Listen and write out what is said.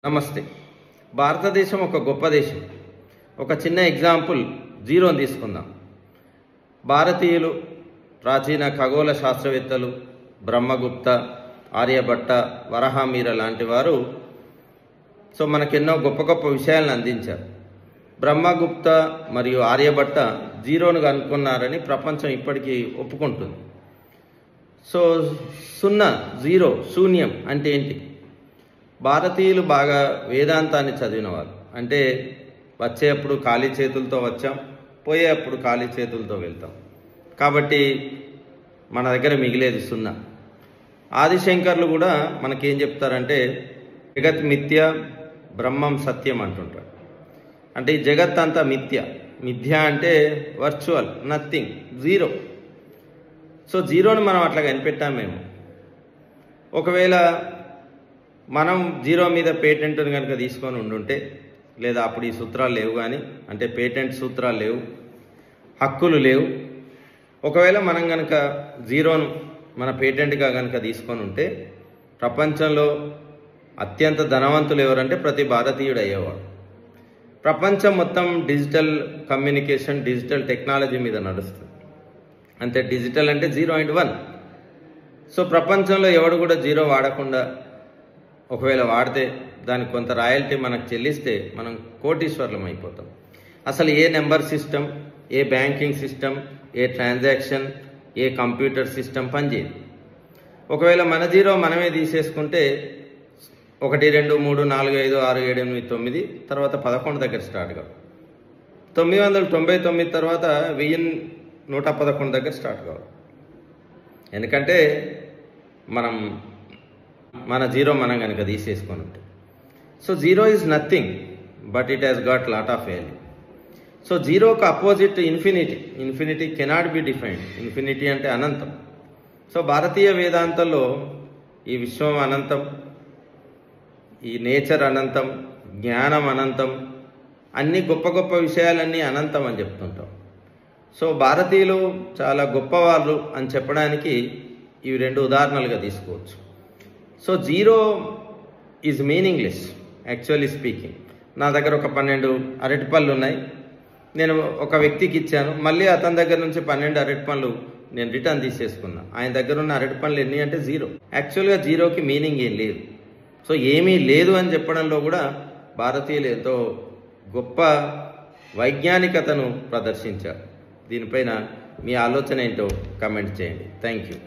నమస్తే. భారతదేశం ఒక గొప్ప దేశం. ఒక చిన్న ఎగ్జాంపుల్ జీరోని తీసుకుందాం. భారతీయులు ప్రాచీన ఖగోళ శాస్త్రవేత్తలు బ్రహ్మగుప్త, ఆర్యభట్ట, వరహామీర లాంటి వారు మనకెన్నో గొప్ప గొప్ప విషయాలను అందించారు. బ్రహ్మగుప్త మరియు ఆర్యభట్ట జీరోను కనుక్కున్నారని ప్రపంచం ఇప్పటికీ ఒప్పుకుంటుంది. సున్నా, జీరో, శూన్యం అంటే ఏంటి? భారతీయులు బాగా వేదాంతాన్ని చదివిన వారు. అంటే వచ్చేప్పుడు ఖాళీ చేతులతో వచ్చాం, పోయేప్పుడు ఖాళీ చేతులతో వెళ్తాం. కాబట్టి మన దగ్గర మిగిలేది సున్నా. ఆదిశంకర్లు కూడా మనకేం చెప్తారంటే జగత్ మిథ్య, బ్రహ్మం సత్యం అంటుంటారు. అంటే ఈ జగత్ అంతా మిథ్య అంటే వర్చువల్, నథింగ్, జీరో. జీరోని మనం అట్లా కనిపెట్టాం మేము. ఒకవేళ మనం జీరో మీద పేటెంట్ని కనుక తీసుకొని ఉండుంటే, లేదా అప్పుడు ఈ సూత్రాలు లేవు, కానీ అంటే పేటెంట్ సూత్రాలు లేవు, హక్కులు లేవు. ఒకవేళ మనం కనుక జీరోను మన పేటెంట్గా కనుక తీసుకొని ఉంటే ప్రపంచంలో అత్యంత ధనవంతులు ఎవరంటే ప్రతి భారతీయుడు అయ్యేవాడు. ప్రపంచం మొత్తం డిజిటల్ కమ్యూనికేషన్, డిజిటల్ టెక్నాలజీ మీద నడుస్తుంది. అంటే డిజిటల్ అంటే 0 and 1. ప్రపంచంలో ఎవడు కూడా జీరో వాడకుండా, ఒకవేళ వాడితే దానికి కొంత రాయల్టీ మనకు చెల్లిస్తే మనం కోటీశ్వర్లం అయిపోతాం. అసలు ఏ నెంబర్ సిస్టమ్, ఏ బ్యాంకింగ్ సిస్టమ్, ఏ ట్రాన్సాక్షన్, ఏ కంప్యూటర్ సిస్టమ్ పనిచేయదు. ఒకవేళ మన జీరో మనమే తీసేసుకుంటే 1, 2, 3, 4, 5, 6, 7, 8, 9 తర్వాత 11 దగ్గర స్టార్ట్ కావు. 999 తర్వాత 1111 దగ్గర స్టార్ట్ కావాలి. ఎందుకంటే మన జీరో మనం కనుక తీసేసుకొని ఉంటే. Zero is nothing, but it has got lot of value. జీరోకు opposite infinity. Infinity cannot be defined. Infinity అంటే అనంతం. భారతీయ వేదాంతంలో ఈ విశ్వం అనంతం, ఈ నేచర్ అనంతం, జ్ఞానం అనంతం, అన్ని గొప్ప గొప్ప విషయాలన్నీ అనంతం అని చెప్తుంటాం. భారతీయులు చాలా గొప్పవాళ్ళు అని చెప్పడానికి ఇవి 2 ఉదాహరణలుగా తీసుకోవచ్చు. Zero is meaningless actually speaking. నా దగ్గర ఒక 12 అరటిపళ్ళు ఉన్నాయి, నేను ఒక వ్యక్తికి ఇచ్చాను, మళ్ళీ అతని దగ్గర నుంచి 12 అరటిపళ్ళు నేను రిటర్న్ తీసేసుకున్నా. ఆయన దగ్గర ఉన్న అరటిపళ్ళు ఎన్ని అంటే 0. యాక్చువల్గా జీరోకి మీనింగ్ ఏం లేదు. ఏమీ లేదు అని చెప్పడంలో కూడా భారతీయులు ఎంతో గొప్ప వైజ్ఞానికతను ప్రదర్శించారు. దీనిపైన మీ ఆలోచన ఏంటో కామెంట్ చేయండి. Thank you.